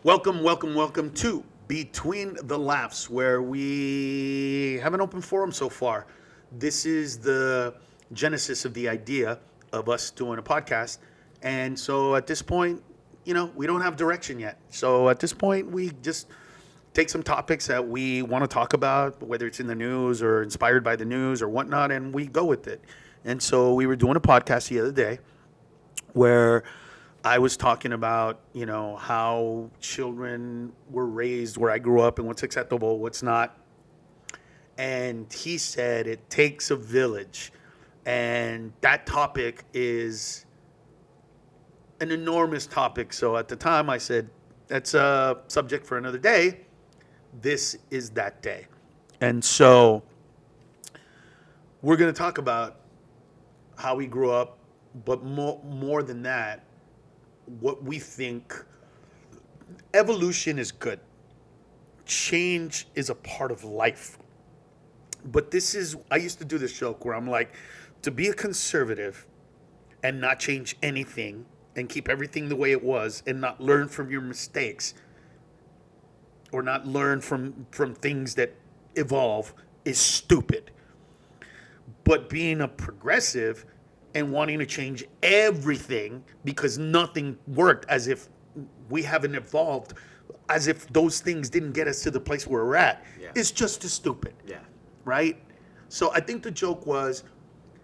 Welcome to Between the Laughs, where we have an open forum so far. This is the genesis of the idea of us doing a podcast. And so at this point, we don't have direction yet. So at this point, we just take some topics that we want to talk about, whether it's in the news or inspired by the news or whatnot, and we go with it. And so we were doing a podcast the other day where I was talking about, how children were raised where I grew up and what's acceptable, what's not. And he said it takes a village. And that topic is an enormous topic. So at the time I said, that's a subject for another day. This is that day. And so we're going to talk about how we grew up, but more than that, what we think. Evolution is good. Change is a part of life. But I used to do this joke where I'm like, to be a conservative and not change anything and keep everything the way it was and not learn from your mistakes or not learn from things that evolve is stupid. But being a progressive and wanting to change everything because nothing worked, as if we haven't evolved, as if those things didn't get us to the place where we're at, is just as stupid. Yeah. Right? So I think the joke was,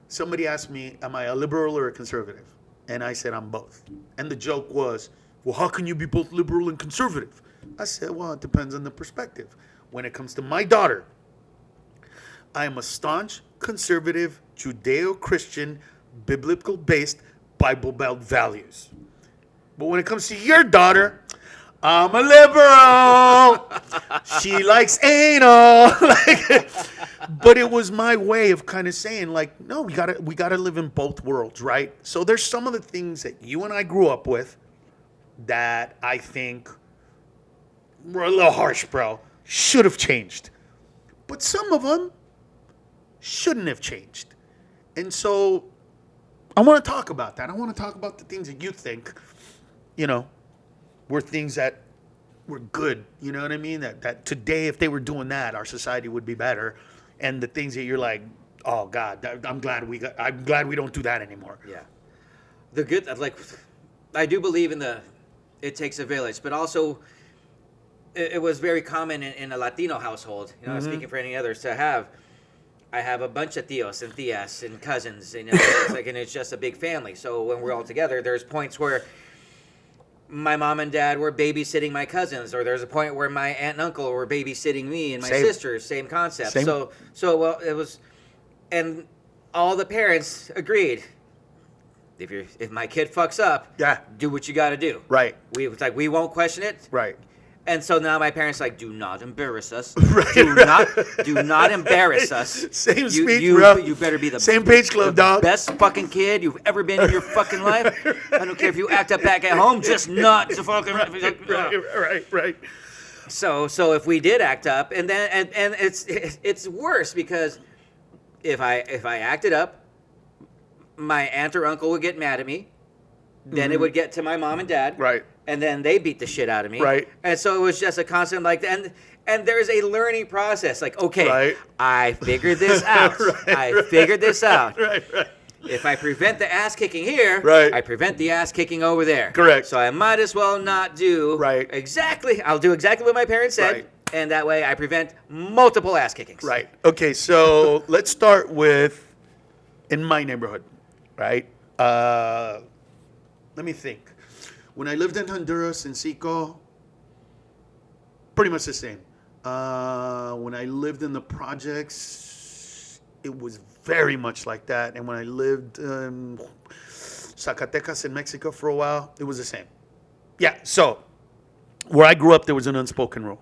somebody asked me, am I a liberal or a conservative? And I said, I'm both. And the joke was, well, how can you be both liberal and conservative? I said, well, it depends on the perspective. When it comes to my daughter, I am a staunch conservative, Judeo-Christian, biblical-based, Bible-Belt values. But when it comes to your daughter, I'm a liberal. She likes anal. But it was my way of kind of saying, no, we gotta live in both worlds, right? So there's some of the things that you and I grew up with that I think were a little harsh, bro. Should have changed. But some of them shouldn't have changed. And so I want to talk about that. I want to talk about the things that you think, were things that were good. You know what I mean? That today, if they were doing that, our society would be better. And the things that you're like, oh God, I'm glad we don't do that anymore. Yeah. The good, I do believe in it takes a village, but also it was very common in a Latino household, speaking for any others, I have a bunch of tios and tias and cousins, and it's just a big family. So when we're all together, there's points where my mom and dad were babysitting my cousins, or there's a point where my aunt and uncle were babysitting me and my sisters. Same concept. Same. So it was, and all the parents agreed. If my kid fucks up, do what you got to do. Right. We won't question it. Right. And so now my parents are like, do not embarrass us. Right, do not embarrass us. Same speech, bro. You better be the same page club, dog. Best fucking kid you've ever been in your fucking life. I don't care if you act up back at home, just not to fucking. Right. So if we did act up, and it's worse because if I acted up, my aunt or uncle would get mad at me. Then it would get to my mom and dad. Right. And then they beat the shit out of me. Right. And so it was just a constant and there's a learning process. Okay, I figured this out. I figured this out. Right. If I prevent the ass kicking here, I prevent the ass kicking over there. Correct. So I might as well not do exactly. I'll do exactly what my parents said. Right. And that way I prevent multiple ass kickings. Right. Okay, so let's start with in my neighborhood, right? Let me think. When I lived in Honduras, in Seco, pretty much the same. When I lived in the projects, it was very much like that. And when I lived in Zacatecas in Mexico for a while, it was the same. Yeah, so where I grew up, there was an unspoken rule.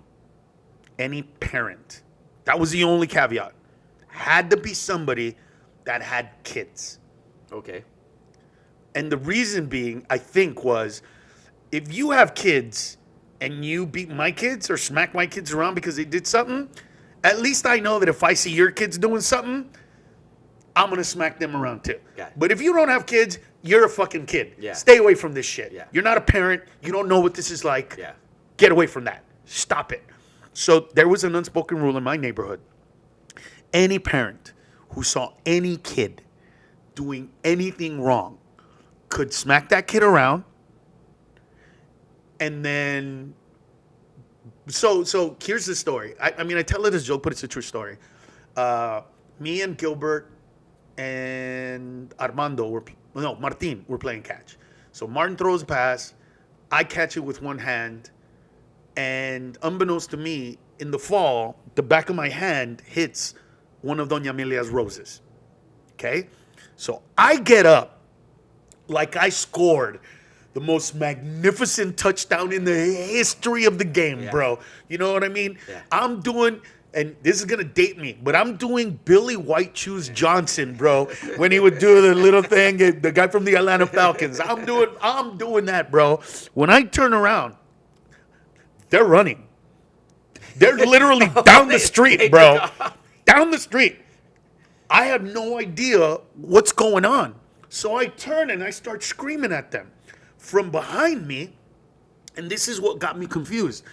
Any parent, that was the only caveat, had to be somebody that had kids. Okay. And the reason being, I think, was if you have kids and you beat my kids or smack my kids around because they did something, at least I know that if I see your kids doing something, I'm going to smack them around too. But if you don't have kids, you're a fucking kid. Yeah. Stay away from this shit. Yeah. You're not a parent. You don't know what this is like. Yeah. get away from that. Stop it. So there was an unspoken rule in my neighborhood. Any parent who saw any kid doing anything wrong could smack that kid around, and then so here's the story. I mean, I tell it as a joke, but it's a true story. Me and Gilbert and Martin were playing catch. So Martin throws a pass, I catch it with one hand, and unbeknownst to me, in the fall, the back of my hand hits one of Doña Amelia's roses. Okay? So I get up like I scored the most magnificent touchdown in the history of the game, bro. You know what I mean? Yeah. I'm doing, and this is gonna date me, but I'm doing Billy White Shoes Johnson, bro, when he would do the little thing, the guy from the Atlanta Falcons. I'm doing that, bro. When I turn around, they're running. They're literally down the street, bro. Down the street. I have no idea what's going on. So I turn and I start screaming at them from behind me, and this is what got me confused.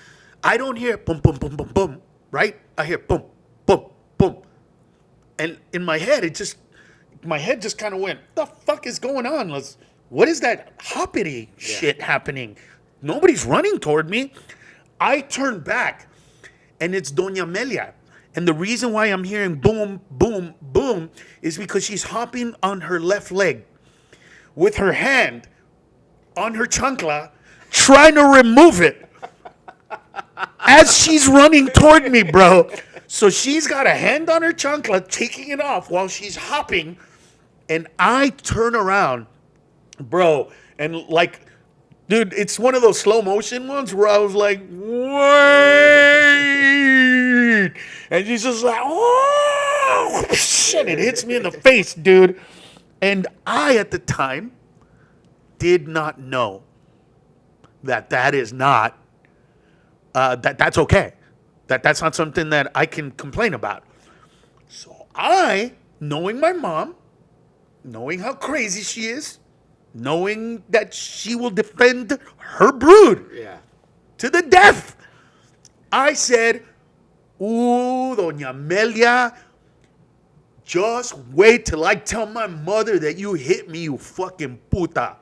I don't hear boom, boom, boom, boom, boom, right? I hear boom, boom, boom. And in my head, my head just kind of went, the fuck is going on? What is that hoppity shit happening? Nobody's running toward me. I turn back, and it's Doña Amelia. And the reason why I'm hearing boom, boom, boom is because she's hopping on her left leg with her hand on her chancla, trying to remove it as she's running toward me, bro. So she's got a hand on her chancla, taking it off while she's hopping, and I turn around, bro, and like, dude, it's one of those slow motion ones where I was like, wait, and she's just like, oh, shit, it hits me in the face, dude. And I, at the time, did not know that is not, that's okay. That's not something that I can complain about. So I, knowing my mom, knowing how crazy she is, knowing that she will defend her brood to the death, I said, ooh, Doña Amelia, just wait till I tell my mother that you hit me, you fucking puta.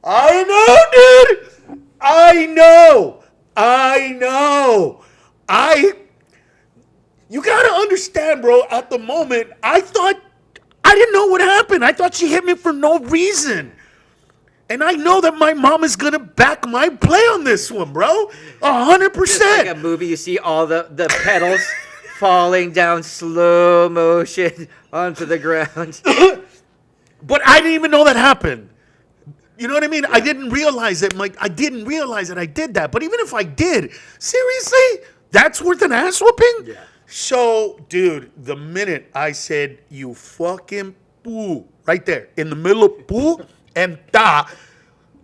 I know, dude. I know. You gotta understand, bro, at the moment, I didn't know what happened. I thought she hit me for no reason. And I know that my mom is gonna back my play on this one, bro. 100%. It's like a movie, you see all the petals falling down slow motion onto the ground. But I didn't even know that happened. You know what I mean? Yeah. I didn't realize that I did that. But even if I did, seriously, that's worth an ass whooping? Yeah. So, dude, the minute I said, you fucking poo, right there, in the middle of poo and da,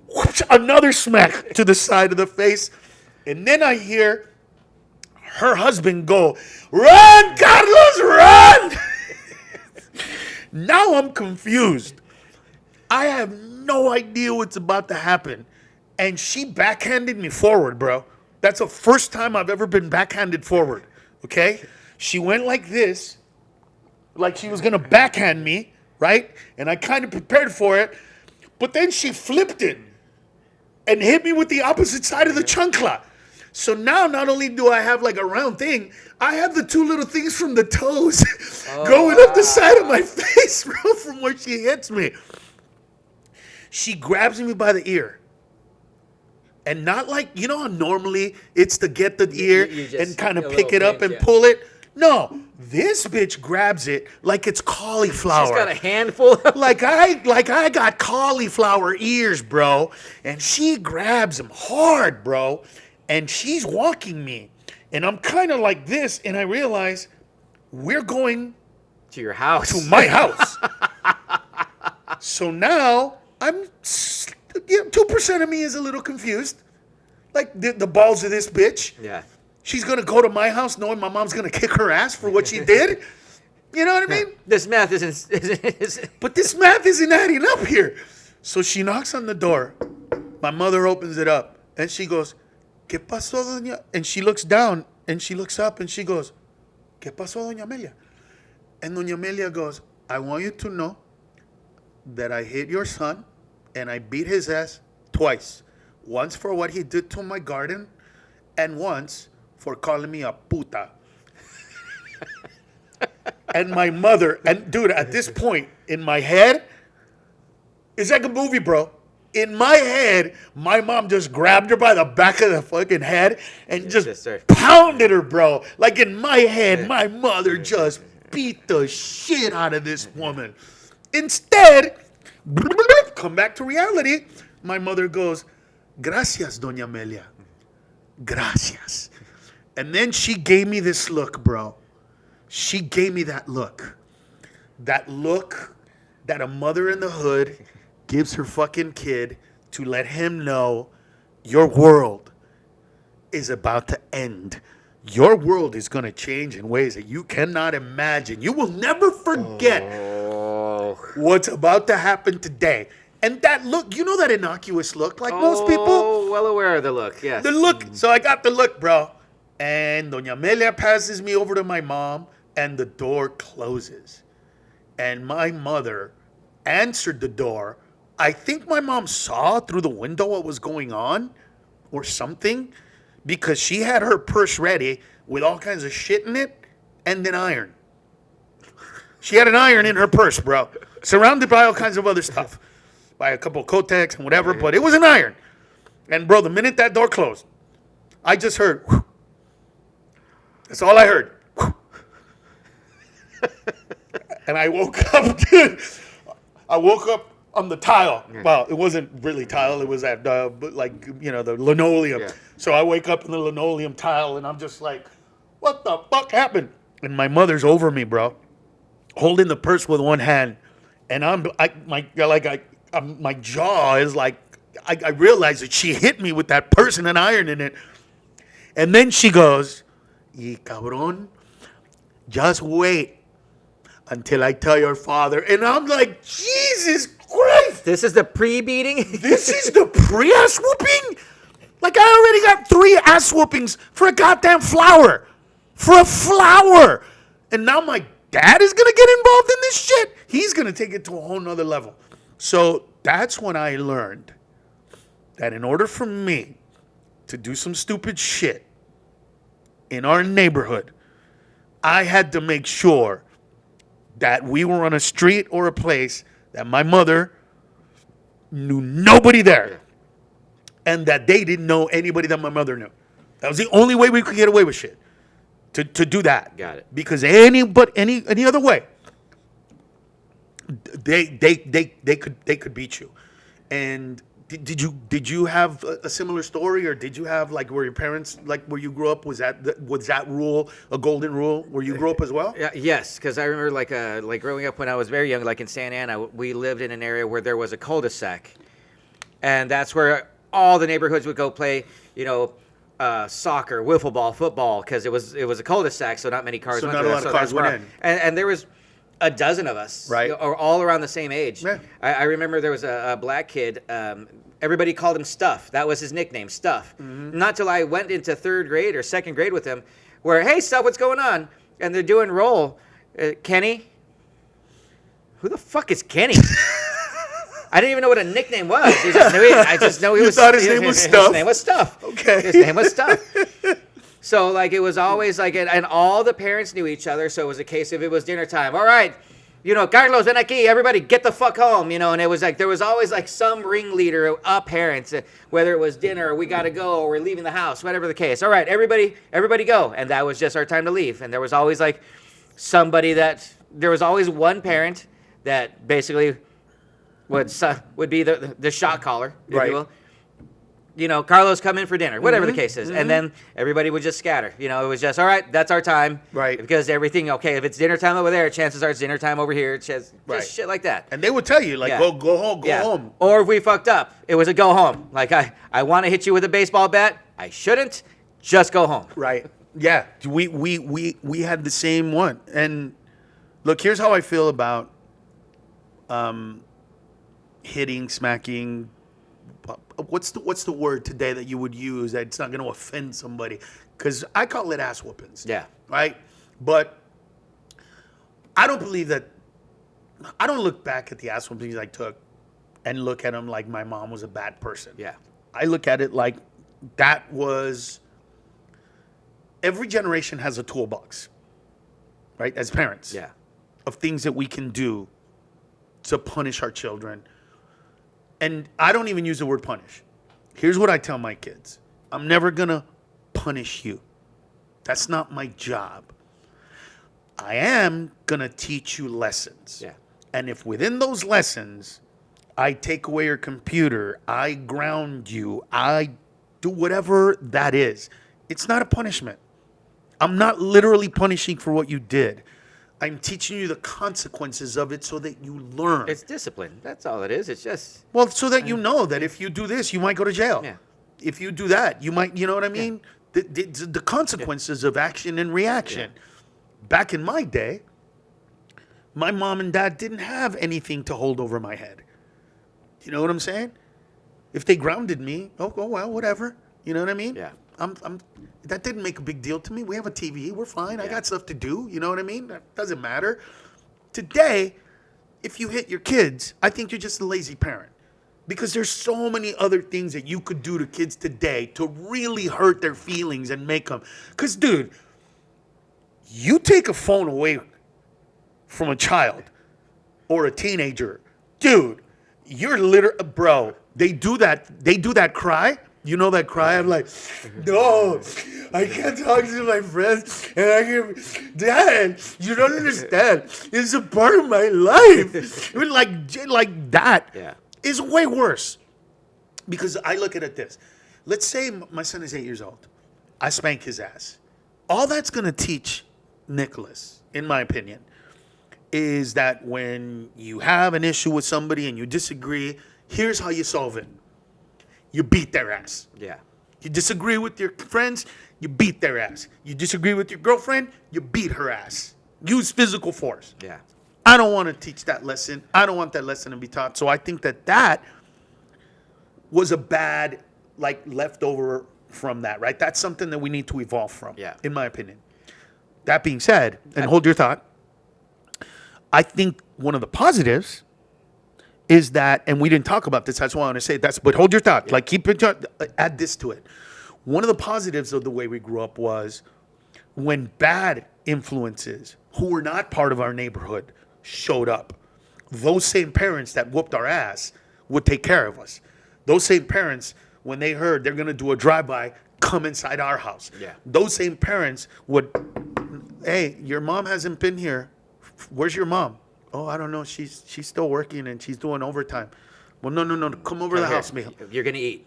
whoosh, another smack to the side of the face. And then I hear her husband go, run, Carlos, run! Now I'm confused. I have no idea what's about to happen. And she backhanded me forward, bro. That's the first time I've ever been backhanded forward, okay? She went like this, like she was going to backhand me, right? And I kind of prepared for it. But then she flipped it and hit me with the opposite side of the chancla. So now not only do I have like a round thing, I have the two little things from the toes going up the side of my face, bro, from where she hits me. She grabs me by the ear. And not like, you know how normally it's to get the ear and kind of pick it up and pull it? No, this bitch grabs it like it's cauliflower. She's got a handful. like I got cauliflower ears, bro. And she grabs them hard, bro. And she's walking me. And I'm kind of like this, and I realize we're going to your house. To my house. So now I'm 2% of me is a little confused. Like the balls of this bitch. Yeah. She's going to go to my house knowing my mom's going to kick her ass for what she did. You know what I mean? This math isn't. But this math isn't adding up here. So she knocks on the door. My mother opens it up. And she goes, ¿Qué pasó, doña? And she looks down and she looks up and she goes, ¿Qué pasó, doña Amelia? And doña Amelia goes, I want you to know that I hit your son and I beat his ass twice. Once for what he did to my garden and once for calling me a puta. And my mother, and dude, at this point in my head, it's like a movie, bro. In my head, my mom just grabbed her by the back of the fucking head and just pounded her, bro. Like in my head, my mother just beat the shit out of this woman. Instead, come back to reality, my mother goes, Gracias, Doña Amelia. Gracias. And then she gave me this look, bro. She gave me that look. That look that a mother in the hood gives her fucking kid to let him know your world is about to end. Your world is going to change in ways that you cannot imagine. You will never forget what's about to happen today. And that look, you know that innocuous look, like most people? Oh, well aware of the look, yes. The look. So I got the look, bro. And Doña Amelia passes me over to my mom, and the door closes. And my mother answered the door. I think my mom saw through the window what was going on or something, because she had her purse ready with all kinds of shit in it and an iron. She had an iron in her purse, bro, surrounded by all kinds of other stuff, by a couple of Kotex and whatever, but it was an iron. And, bro, the minute that door closed, I just heard, whew. That's all I heard. And I woke up, dude. I woke up on the tile. Well, it wasn't really tile. It was that, the linoleum. Yeah. So I wake up in the linoleum tile, and I'm just like, what the fuck happened? And my mother's over me, bro, holding the purse with one hand. And my jaw is like, I realize that she hit me with that purse and an iron in it. And then she goes, y cabrón, just wait until I tell your father. And I'm like, Jesus Christ. This is the pre-beating? This is the pre-ass whooping? Like, I already got 3 ass whoopings for a goddamn flower. For a flower. And now my dad is going to get involved in this shit? He's going to take it to a whole nother level. So that's when I learned that in order for me to do some stupid shit in our neighborhood, I had to make sure that we were on a street or a place that my mother knew nobody there, and that they didn't know anybody that my mother knew. That was the only way we could get away with shit. To do that. Got it. Because any other way, they could beat you. And did you have a similar story, or did you have, like, where your parents, like, where you grew up, was that rule a golden rule where you grew up as well? Yeah, yes, because I remember like growing up when I was very young, like in Santa Ana, we lived in an area where there was a cul-de-sac, and that's where all the neighborhoods would go play, soccer, wiffle ball, football, because it was a cul-de-sac, so not many cars went through. So not a lot of cars went in. And there was a dozen of us, right, or all around the same age. Yeah. I remember there was a black kid. Everybody called him Stuff. That was his nickname, Stuff. Mm-hmm. Not till I went into 3rd grade or 2nd grade with him, where, hey, Stuff, what's going on? And they're doing roll. Kenny? Who the fuck is Kenny? I didn't even know what a nickname was. I just know he was. You thought his name was Stuff? His name was Stuff. Okay. His name was Stuff. So, like, it was always like, and all the parents knew each other, so it was a case of it was dinner time. All right, Carlos, ven aquí, everybody get the fuck home, and it was like, there was always like some ringleader, a parent, whether it was dinner, or we got to go, or we're leaving the house, whatever the case. All right, everybody go. And that was just our time to leave. And there was always like there was always one parent that basically would be the shot caller, if you will. Carlos, come in for dinner, whatever the case is. Mm-hmm. And then everybody would just scatter. It was just, all right, that's our time. Right. Because everything, okay, if it's dinner time over there, chances are it's dinner time over here. Just shit like that. And they would tell you, like, go home, go home. Or if we fucked up, it was a go home. Like, I want to hit you with a baseball bat. I shouldn't. Just go home. Right. Yeah. We had the same one. And look, here's how I feel about hitting, smacking, what's the word today that you would use that's not going to offend somebody? Because I call it ass whoopings. Yeah. Right. But I don't believe that. I don't look back at the ass whoopings I took and look at them like my mom was a bad person. Yeah. I look at it like that was. Every generation has a toolbox, right? As parents. Yeah. Of things that we can do to punish our children. And I don't even use the word punish. Here's what I tell my kids. I'm never going to punish you. That's not my job. I am going to teach you lessons. Yeah. And if within those lessons, I take away your computer, I ground you, I do whatever that is, it's not a punishment. I'm not literally punishing for what you did. I'm teaching you the consequences of it so that you learn. It's discipline. That's all it is. It's just. Well, so that you know that if you do this, you might go to jail. Yeah. If you do that, you might, you know what I mean? Yeah. The consequences of action and reaction. Yeah. Back in my day, my mom and dad didn't have anything to hold over my head. You know what I'm saying? If they grounded me, oh well, whatever. You know what I mean? Yeah. That didn't make a big deal to me. We have a TV. We're fine. Yeah. I got stuff to do. You know what I mean? That doesn't matter. Today, if you hit your kids, I think you're just a lazy parent. Because there's so many other things that you could do to kids today to really hurt their feelings and make them. Because, dude, you take a phone away from a child or a teenager, dude, you're literally, bro, they do that cry. You know that cry? I'm like, no, I can't talk to my friends. And I can, Dad, you don't understand. It's a part of my life. like that is way worse. Because I look at it this. Let's say my son is 8 years old. I spank his ass. All that's going to teach Nicholas, in my opinion, is that when you have an issue with somebody and you disagree, here's how you solve it. You beat their ass. Yeah. You disagree with your friends, you beat their ass. You disagree with your girlfriend, you beat her ass. Use physical force. Yeah. I don't want to teach that lesson. I don't want that lesson to be taught. So I think that was a bad, leftover from that, right? That's something that we need to evolve from, in my opinion. That being said, and hold your thought, I think one of the positives is that, and we didn't talk about this, that's why I want to say that's, but hold your thought. Yeah. Keep it, add this to it. One of the positives of the way we grew up was when bad influences who were not part of our neighborhood showed up, those same parents that whooped our ass would take care of us. Those same parents, when they heard they're going to do a drive-by, come inside our house. Yeah. Those same parents would, hey, your mom hasn't been here. Where's your mom? Oh, I don't know. She's still working and she's doing overtime. Well, no. Come over to the house, Mijo. You're gonna eat.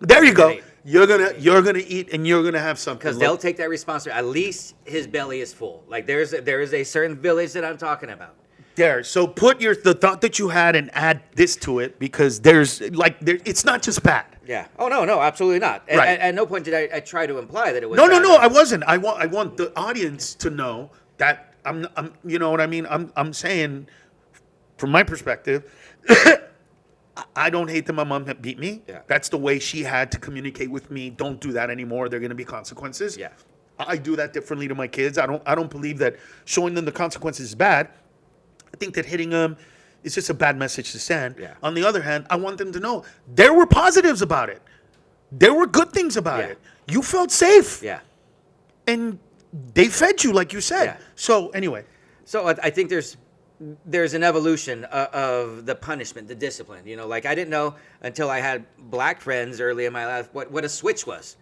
There you go. You're gonna eat and you're gonna have something. Because they'll take that responsibility. At least his belly is full. There is a certain village that I'm talking about. There. So put the thought that you had and add this to it, because it's not just bad. Yeah. Oh no, absolutely not. Right. At no point did I try to imply that it was. No, I wasn't. I want the audience to know that I'm you know what I mean? I'm saying, from my perspective, I don't hate that my mom beat me. Yeah. That's the way she had to communicate with me. Don't do that anymore. There are going to be consequences. Yeah. I do that differently to my kids. I don't believe that showing them the consequences is bad. I think that hitting them is just a bad message to send. Yeah. On the other hand, I want them to know there were positives about it. There were good things about it. You felt safe. Yeah. And they fed you, like you said. Yeah. So anyway. So I think there's an evolution of the punishment, the discipline. I didn't know until I had black friends early in my life what a switch was.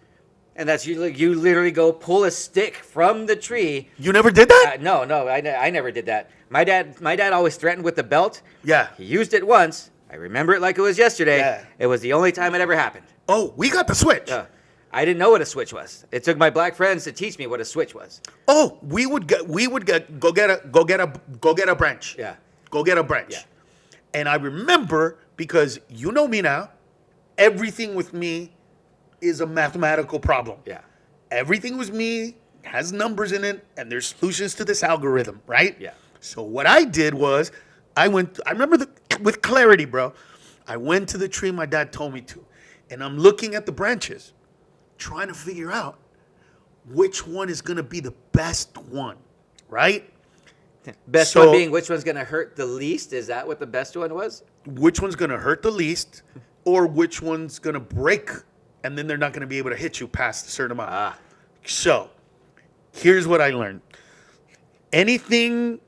And that's you literally go pull a stick from the tree. You never did that? No, I never did that. My dad always threatened with the belt. Yeah. He used it once. I remember it like it was yesterday. Yeah. It was the only time it ever happened. Oh, we got the switch. I didn't know what a switch was. It took my black friends to teach me what a switch was. Oh, we would go get a branch. Yeah. Go get a branch. Yeah. And I remember, because you know me now, everything with me is a mathematical problem. Yeah. Everything with me has numbers in it, and there's solutions to this algorithm, right? Yeah. So what I did was, I remember with clarity, bro. I went to the tree my dad told me to, and I'm looking at the branches, trying to figure out which one is going to be the best one, right? Best So- one being which one's going to hurt the least? Is that what the best one was? Which one's going to hurt the least, or which one's going to break, and then they're not going to be able to hit you past a certain amount. Ah. So, here's what I learned. Anything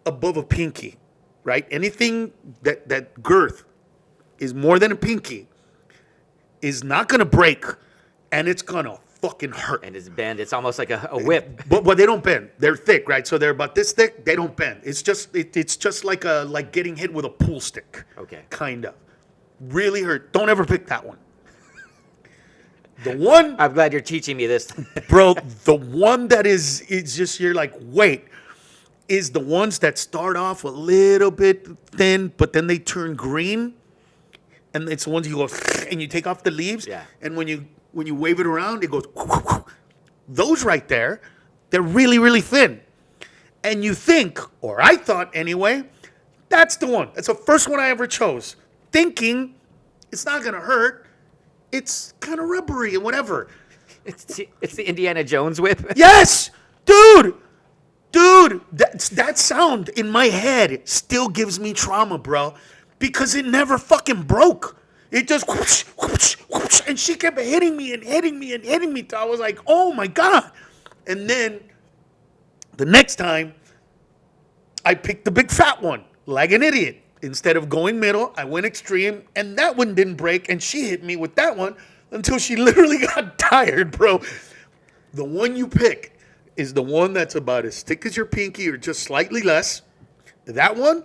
above a pinky, right? Anything that girth is more than a pinky is not going to break, and it's going to fucking hurt. And it's bend. It's almost like a whip. But they don't bend. They're thick, right? So they're about this thick. They don't bend. It's just like getting hit with a pool stick. Okay. Kind of. Really hurt. Don't ever pick that one. The one, I'm glad you're teaching me this. bro, the one that is just, you're like, wait, is the ones that start off a little bit thin, but then they turn green. And it's the ones you go, and you take off the leaves. Yeah. And when you wave it around, it goes, those right there, they're really, really thin. And you think, or I thought anyway, that's the one. That's the first one I ever chose. Thinking it's not going to hurt. It's kind of rubbery and whatever. It's the Indiana Jones whip. Yes, dude, that sound in my head still gives me trauma, bro, because it never fucking broke. It just whoosh, whoosh, whoosh, and she kept hitting me and hitting me and hitting me. I was like, oh my God. And then the next time, I picked the big fat one, like an idiot. Instead of going middle, I went extreme, and that one didn't break, and she hit me with that one until she literally got tired, bro. The one you pick is the one that's about as thick as your pinky or just slightly less. That one,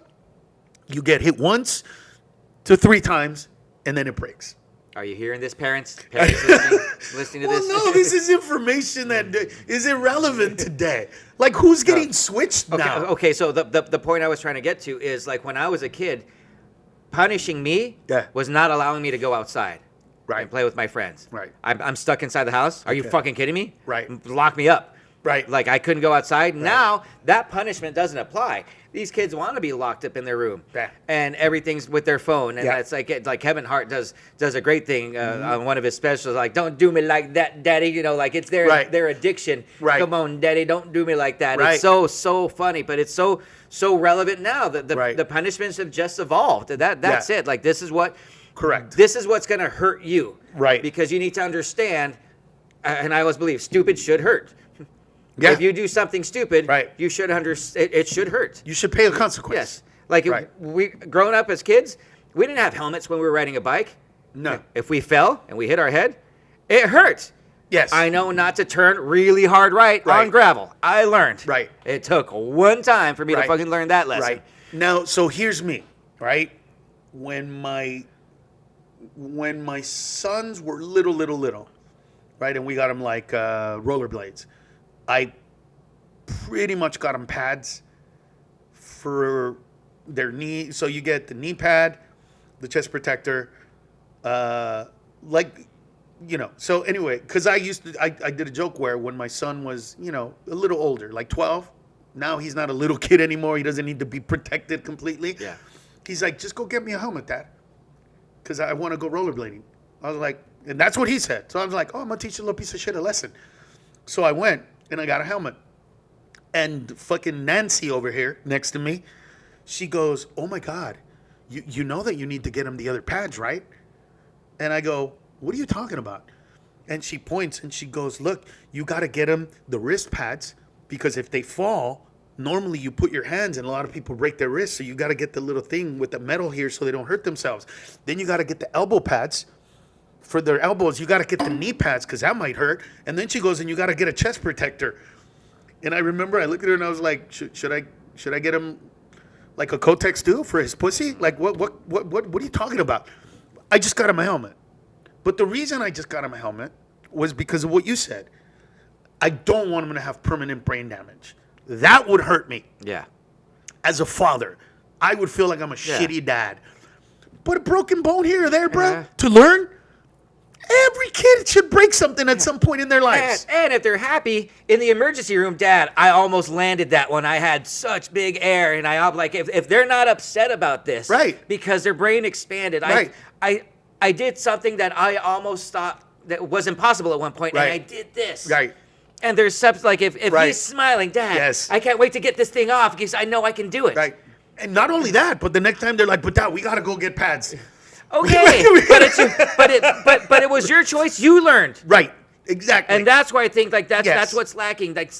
you get hit once to 3 times, and then it breaks. Are you hearing this, parents? Parents listening to Well, this? no, this is information that is irrelevant today. Like, who's getting switched now? Okay, so the point I was trying to get to is, like, when I was a kid, punishing me was not allowing me to go outside and play with my friends. Right. I'm stuck inside the house. Are you fucking kidding me? Right. Lock me up. Right. Like, I couldn't go outside. Now, that punishment doesn't apply. These kids want to be locked up in their room. Yeah. And everything's with their phone. And Yeah. it's like Kevin Hart does a great thing on one of his specials. Like, don't do me like that, daddy. You know, like, it's their addiction. Right. Come on, daddy, don't do me like that. Right. It's so funny, but it's so relevant now. The punishments have just evolved. That's it. Like, this is what... Correct. This is what's going to hurt you. Right. Because you need to understand, and I always believe, stupid should hurt. Yeah. If you do something stupid, you should understand. It should hurt. You should pay a consequence. Yes. Like, we growing up as kids, we didn't have helmets when we were riding a bike. No. If we fell and we hit our head, it hurt. Yes. I know not to turn really hard right on gravel. I learned. Right. It took one time for me to fucking learn that lesson. Right. Now, so here's me, right? When my sons were little, right, and we got them like rollerblades, I pretty much got them pads for their knee. So you get the knee pad, the chest protector, like, you know. So anyway, because I did a joke where when my son was, you know, a little older, like 12, now he's not a little kid anymore. He doesn't need to be protected completely. Yeah. He's like, just go get me a helmet, Dad, because I want to go rollerblading. I was like, and that's what he said. So I was like, oh, I'm going to teach a little piece of shit a lesson. So I went and I got a helmet. And fucking Nancy over here next to me, she goes, oh my God, you know that you need to get him the other pads, right? And I go, what are you talking about? And she points and she goes, look, you got to get him the wrist pads, because if they fall, normally you put your hands and a lot of people break their wrists. So you got to get the little thing with the metal here so they don't hurt themselves. Then you got to get the elbow pads for their elbows. You got to get the knee pads because that might hurt. And then she goes, and you got to get a chest protector. And I remember I looked at her and I was like, should I get him like a Kotex do for his pussy? Like what are you talking about? I just got him a helmet. But the reason I just got him a helmet was because of what you said. I don't want him to have permanent brain damage. That would hurt me. Yeah. As a father, I would feel like I'm a shitty dad. But a broken bone here or there, bro, to learn, Every kid should break something at some point in their lives. And if they're happy in the emergency room, Dad, I almost landed that one. I had such big air, and I'm like, if they're not upset about this, Right. because their brain expanded, Right. I did something that I almost thought that was impossible at one point, Right. and I did this. Right. And there's subs like if Right. he's smiling, Dad, Yes. I can't wait to get this thing off because I know I can do it. Right. And not only that, but the next time they're like, but Dad, we got to go get pads. Okay, but it was your choice. You learned. Right. Exactly. And that's why I think like that's Yes. what's lacking. Like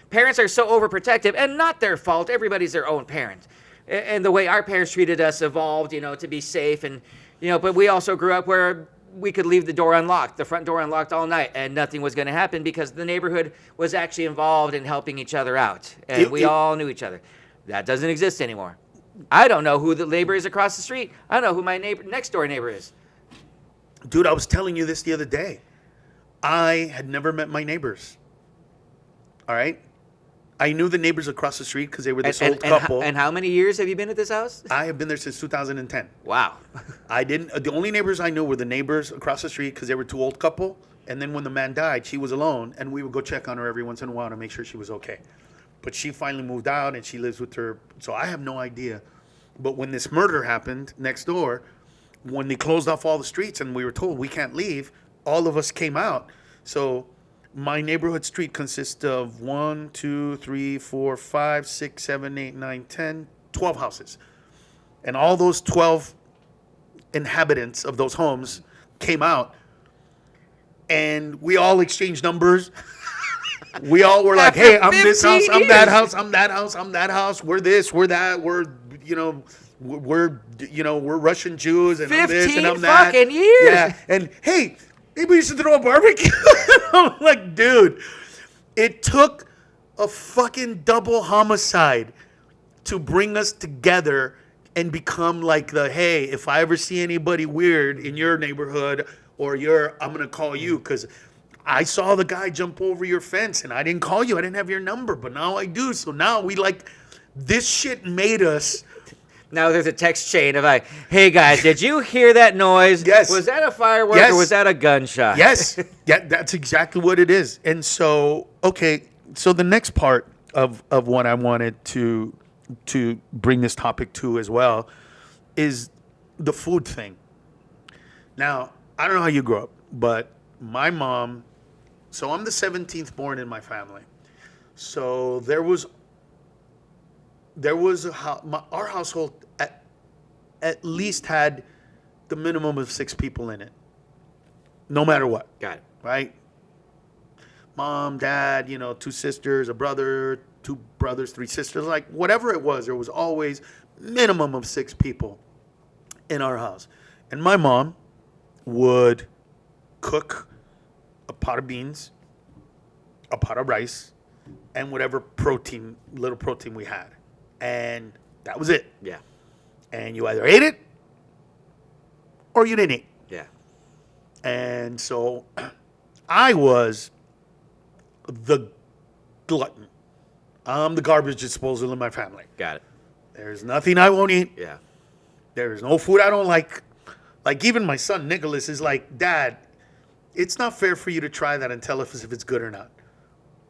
parents are so overprotective, and not their fault. Everybody's their own parent, and the way our parents treated us evolved, to be safe, and But we also grew up where we could leave the door unlocked, the front door unlocked all night, and nothing was going to happen because the neighborhood was actually involved in helping each other out, and we all knew each other. That doesn't exist anymore. I don't know who the neighbor is across the street. I don't know who my next door neighbor is. Dude, I was telling you this the other day. I had never met my neighbors. All right? I knew the neighbors across the street because they were this old couple. And how many years have you been at this house? I have been there since 2010. Wow. The only neighbors I knew were the neighbors across the street because they were two old couple. And then when the man died, she was alone, and we would go check on her every once in a while to make sure she was okay. But she finally moved out, and she lives with her. So I have no idea. But when this murder happened next door, when they closed off all the streets and we were told we can't leave, all of us came out. So my neighborhood street consists of 1, 2, 3, 4, 5, 6, 7, 8, 9, 10, 12 houses. And all those 12 inhabitants of those homes came out, and we all exchanged numbers. We all were like, hey, I'm this house, I'm that house, I'm that house, I'm that house. We're this, we're that, we're Russian Jews, and I'm this and I'm that. 15 fucking years. Yeah, and hey, maybe we should throw a barbecue. I'm like, dude, it took a fucking double homicide to bring us together and become like hey, if I ever see anybody weird in your neighborhood or I'm gonna call you because I saw the guy jump over your fence and I didn't call you. I didn't have your number, but now I do. So now this shit made us. Now there's a text chain of hey guys, did you hear that noise? Yes. Was that a firework or was that a gunshot? Yes. Yeah, that's exactly what it is. And so, okay, so the next part of what I wanted to bring this topic to as well is the food thing. Now, I don't know how you grew up, but my mom, so I'm the 17th born in my family. So there was our household at least had the minimum of 6 people in it, no matter what. Got it. Right? Mom, dad, 2 sisters, a brother, 2 brothers, 3 sisters, like whatever it was, there was always minimum of 6 people in our house. And my mom would cook a pot of beans, a pot of rice, and whatever little protein we had. And that was it. Yeah. And you either ate it or you didn't eat. Yeah. And so I was the glutton. I'm the garbage disposal in my family. Got it. There's nothing I won't eat. Yeah. There's no food I don't like. Like even my son Nicholas is like, Dad, it's not fair for you to try that and tell us if it's good or not.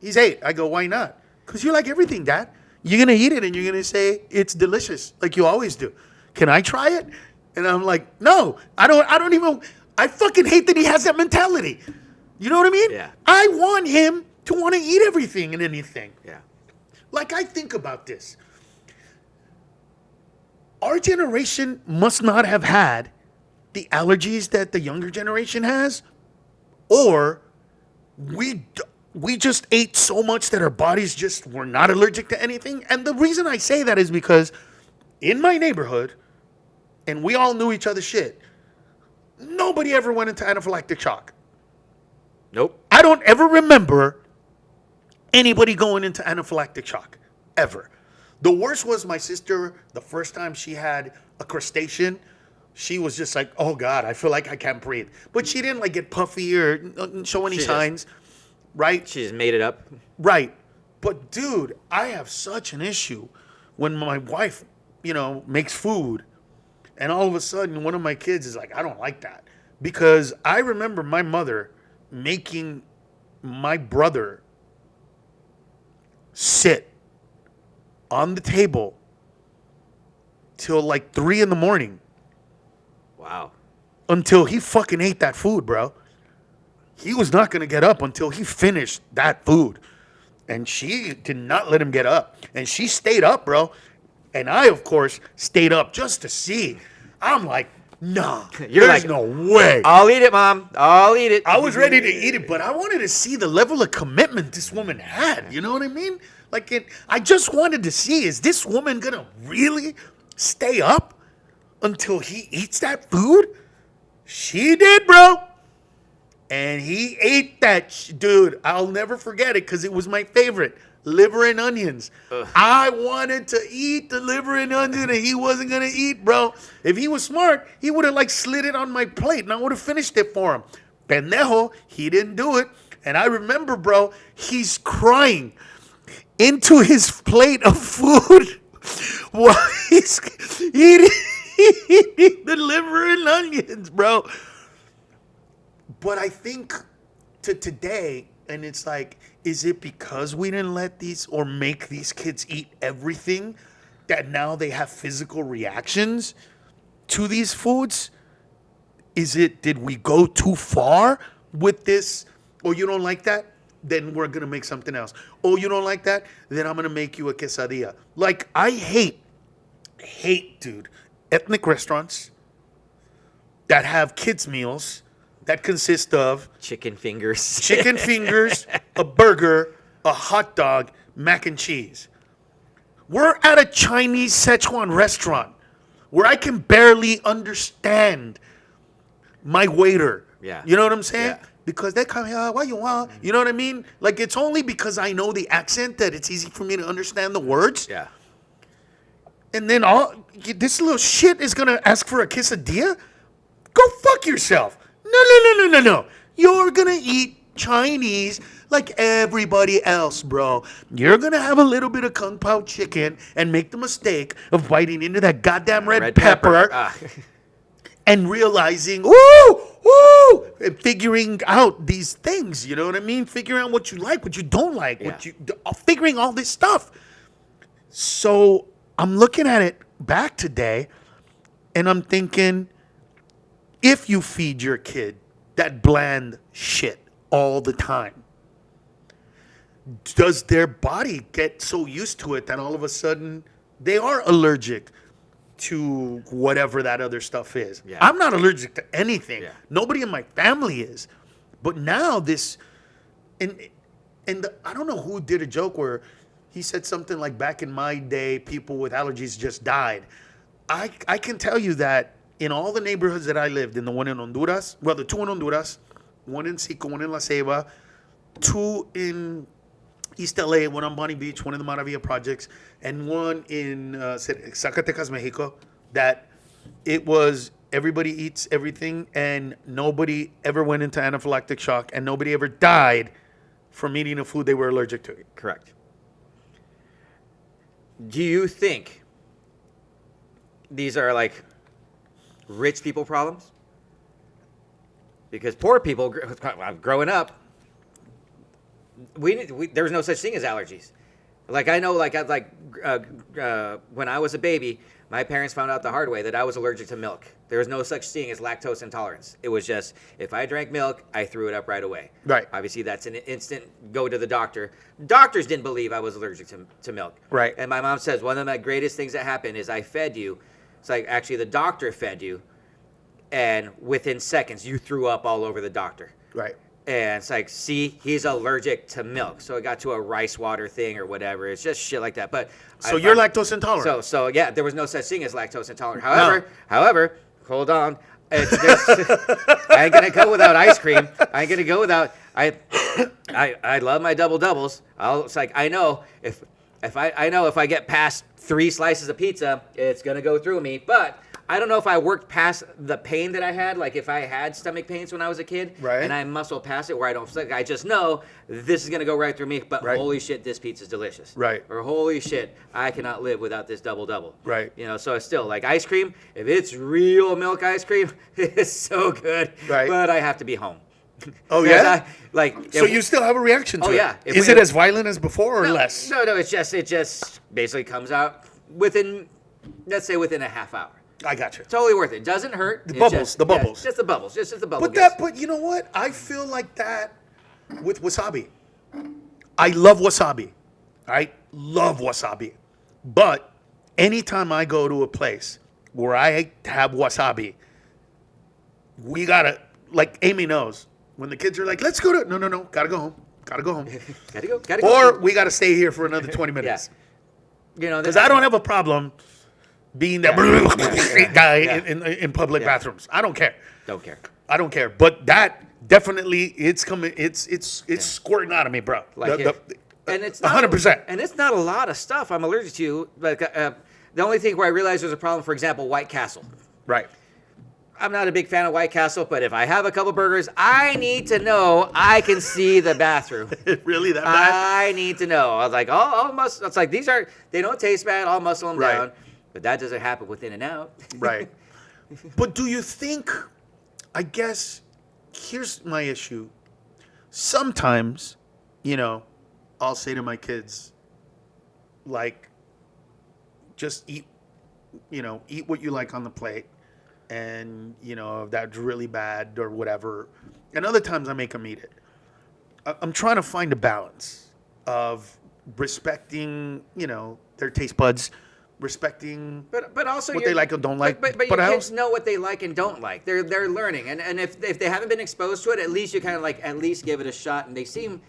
He's 8. I go, why not? Because you like everything, Dad. You're going to eat it and you're going to say it's delicious like you always do. Can I try it? And I'm like, no, I fucking hate that he has that mentality. You know what I mean? Yeah. I want him to want to eat everything and anything. Yeah. Like I think about this. Our generation must not have had the allergies that the younger generation has, or we just ate so much that our bodies just were not allergic to anything. And the reason I say that is because in my neighborhood, and we all knew each other's shit, nobody ever went into anaphylactic shock. Nope. I don't ever remember anybody going into anaphylactic shock, ever. The worst was my sister, the first time she had a crustacean, she was just like, oh God, I feel like I can't breathe. But she didn't get puffy or show any signs, right? She just made it up. Right. But dude, I have such an issue when my wife, makes food and all of a sudden one of my kids is like, I don't like that. because I remember my mother making my brother sit on the table till like 3 a.m. Wow. until he fucking ate that food, bro. He was not going to get up until he finished that food. And she did not let him get up. And she stayed up, bro. And I, of course, stayed up just to see. I'm like, nah, You're there's like, no way. I'll eat it, Mom. I'll eat it. I was ready to eat it, but I wanted to see the level of commitment this woman had. You know what I mean? I just wanted to see, is this woman going to really stay up until he eats that food? She did, bro. And he ate that. Dude, I'll never forget it because it was my favorite. Liver and onions. Ugh. I wanted to eat the liver and onion, and he wasn't going to eat, bro. If he was smart, he would have, slid it on my plate, and I would have finished it for him. Pendejo, he didn't do it. And I remember, bro, he's crying into his plate of food while he's eating the liver and onions, bro. But I think to today, and it's like, is it because we didn't let these or make these kids eat everything that now they have physical reactions to these foods? Did we go too far with this? Oh, you don't like that? Then we're going to make something else. Oh, you don't like that? Then I'm going to make you a quesadilla. Like, I hate, dude, ethnic restaurants that have kids' meals that consist of chicken fingers, a burger, a hot dog, mac and cheese. We're at a Chinese Szechuan restaurant where I can barely understand my waiter. Yeah. You know what I'm saying? Yeah. Because they come here, what you want? You know what I mean? Like, it's only because I know the accent that it's easy for me to understand the words. Yeah. And then this little shit is going to ask for a quesadilla? Go fuck yourself. No. You're going to eat Chinese like everybody else, bro. You're going to have a little bit of Kung Pao chicken and make the mistake of biting into that goddamn red pepper. And realizing, and figuring out these things, you know what I mean? Figuring out what you like, what you don't like, figuring all this stuff. So I'm looking at it back today, and I'm thinking, if you feed your kid that bland shit all the time, does their body get so used to it that all of a sudden they are allergic to whatever that other stuff is? Yeah. I'm not allergic to anything. Yeah. Nobody in my family is. But now this, and I don't know who did a joke where he said something like, back in my day, people with allergies just died. I can tell you that in all the neighborhoods that I lived in, the one in Honduras, well, the two in Honduras, one in Sico, one in La Ceiba, two in East LA, one on Bonnie Beach, one in the Maravilla projects, and one in Zacatecas, Mexico, that it was everybody eats everything and nobody ever went into anaphylactic shock and nobody ever died from eating a food they were allergic to. Correct. Do you think these are like rich people problems? Because poor people, growing up, there was no such thing as allergies. Like, I know, when I was a baby, my parents found out the hard way that I was allergic to milk. There was no such thing as lactose intolerance. It was just, if I drank milk, I threw it up right away. Right. Obviously, that's an instant go to the doctor. Doctors didn't believe I was allergic to milk. Right. And my mom says, one of the greatest things that happened is I fed you. It's like, actually, the doctor fed you, and within seconds, you threw up all over the doctor. Right. And it's like, see, he's allergic to milk. So it got to a rice water thing or whatever. It's just shit like that. But so you're lactose intolerant. So yeah, there was no such thing as lactose intolerant. However, hold on. I ain't gonna go without ice cream. I ain't gonna go without. I love my double doubles. It's like, I know if I get past 3 slices of pizza, it's gonna go through me. But I don't know if I worked past the pain that I had, like if I had stomach pains when I was a kid, Right. and I muscle past it where I don't, like, I just know this is gonna go right through me. But Right. holy shit, this pizza's delicious. Right. Or holy shit, I cannot live without this double. Right. You know, so it's still like ice cream. If it's real milk ice cream, it's so good. Right. But I have to be home. Oh, 'Cause yeah? So you still have a reaction to Oh, it? yeah. Is it as violent as before or no, less? No, it just basically comes out within, let's say, within a half hour. I got you. Totally worth it. Doesn't hurt. The It's bubbles, just- the bubbles. Yeah, just the bubbles. Just the bubble. But you know what? I feel like that with wasabi. I love wasabi. I love wasabi. But anytime I go to a place where I have wasabi, we gotta, like Amy knows, when the kids are like, let's go to, no, gotta go home. Gotta go home. Gotta go. Or we gotta stay here for another 20 minutes. You know, Because I don't have a problem being that guy in public Yeah. bathrooms. I don't care. Don't care. I don't care. But that definitely, it's coming. It's squirting out of me, bro. Like and it's 100%. And it's not a lot of stuff I'm allergic to. Like the only thing where I realize there's a problem, for example, White Castle. Right. I'm not a big fan of White Castle, but if I have a couple burgers, I need to know I can see the bathroom. Really that bad? I need to know. I was like, it's like they don't taste bad. I'll muscle them Right. down. But that doesn't happen with In-N-Out. Right. But do you think? I guess here's my issue. Sometimes, I'll say to my kids, like, just eat what you like on the plate. And, if that's really bad or whatever. And other times I make them eat it. I'm trying to find a balance of respecting, their taste buds, respecting But also what they like or don't like. But I your also- kids know what they like and don't like. They're learning, and if they haven't been exposed to it, at least you kind of like at least give it a shot. And they seem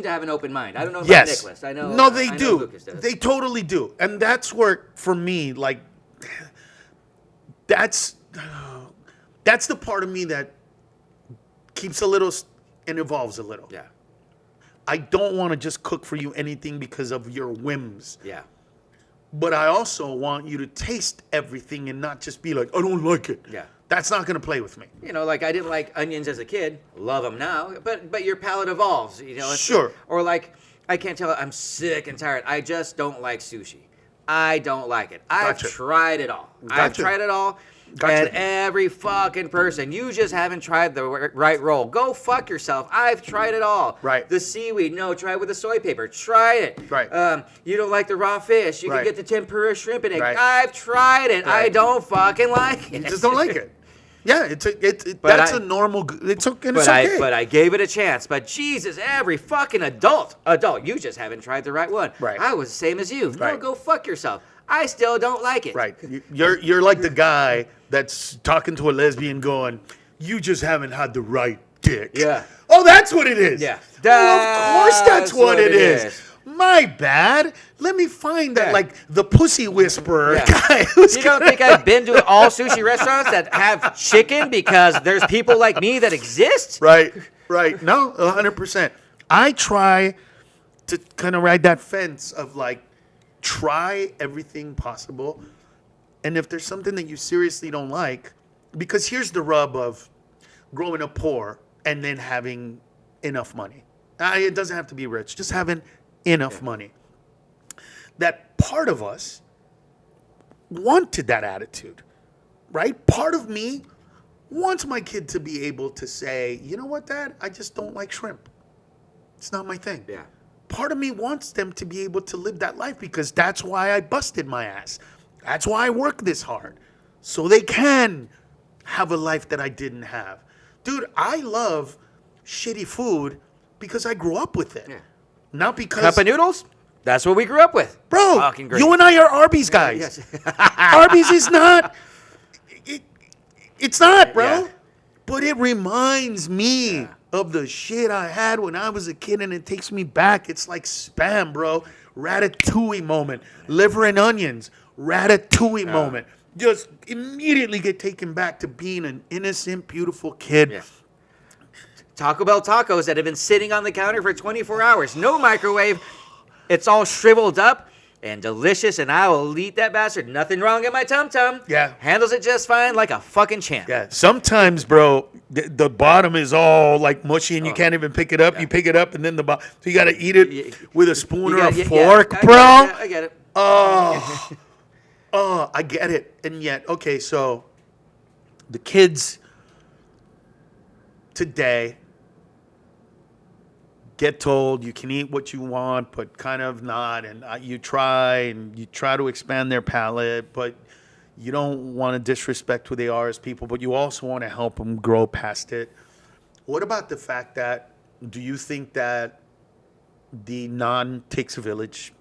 to have an open mind. I don't know about Yes. Nicholas. I know. No, they I know do. Lucas does. They totally do. And that's where, for me, like, that's the part of me that keeps a little and evolves a little. Yeah. I don't want to just cook for you anything because of your whims. Yeah. But I also want you to taste everything and not just be like, I don't like it. Yeah. That's not going to play with me. Like I didn't like onions as a kid. Love them now. But your palate evolves. Sure. Or like I can't tell. I'm sick and tired. I just don't like sushi. I don't like it. I've Gotcha. tried it all. Gotcha. I've tried it all. Gotcha. And every fucking person, you just haven't tried the right roll. Go fuck yourself. I've tried it all. Right. The seaweed, no, try it with the soy paper. Try it. Right. You don't like the raw fish. You Right. can get the tempura shrimp and egg. Right. I've tried it. I Right. don't fucking like it. You just don't like it. Yeah, But that's I- a normal. It's okay. It's But okay. I gave it a chance. But Jesus, every fucking adult, you just haven't tried the right one. Right. I was the same as you. No, Right. go fuck yourself. I still don't like it. Right. You're like the guy that's talking to a lesbian going, you just haven't had the right dick. Yeah. Oh, that's what it is. Yeah. Well, of course that's what it is. is. My bad. Let me find that, Yeah. like, the pussy whisperer Yeah. guy who's You don't think I've been to all sushi restaurants that have chicken because there's people like me that exist? Right. No, 100%. I try to kind of ride that fence of, like, try everything possible. And if there's something that you seriously don't like, because here's the rub of growing up poor and then having enough money. It doesn't have to be rich, just having enough money. That part of us wanted that attitude, right? Part of me wants my kid to be able to say, you know what, Dad, I just don't like shrimp. It's not my thing. Yeah. Part of me wants them to be able to live that life because that's why I busted my ass. That's why I work this hard. So they can have a life that I didn't have. Dude, I love shitty food because I grew up with it. Yeah. Not because... Cup of noodles? That's what we grew up with. Bro, Fucking great. you and I are Arby's guys. Yes. Arby's is not... It's not, bro. Yeah. But it reminds me of the shit I had when I was a kid, and it takes me back. It's like Spam, bro. Ratatouille moment. Liver and onions. Ratatouille moment. Just immediately get taken back to being an innocent, beautiful kid. Yeah. Taco Bell tacos that have been sitting on the counter for 24 hours. No microwave. It's all shriveled up. and delicious, and I will eat that bastard. Nothing wrong in my tum-tum. Yeah. Handles it just fine like a fucking champ. Yeah. Sometimes, bro, the bottom is all like mushy and you can't even pick it up. Yeah. You pick it up and then the bottom. So you got to eat it with a spoon or a Yeah, fork, I bro. I get it. Oh, oh, I get it. And yet, okay, so the kids today get told you can eat what you want, but kind of not. And you try to expand their palate, but you don't want to disrespect who they are as people, but you also want to help them grow past it. What about the fact that, do you think that the takes a village?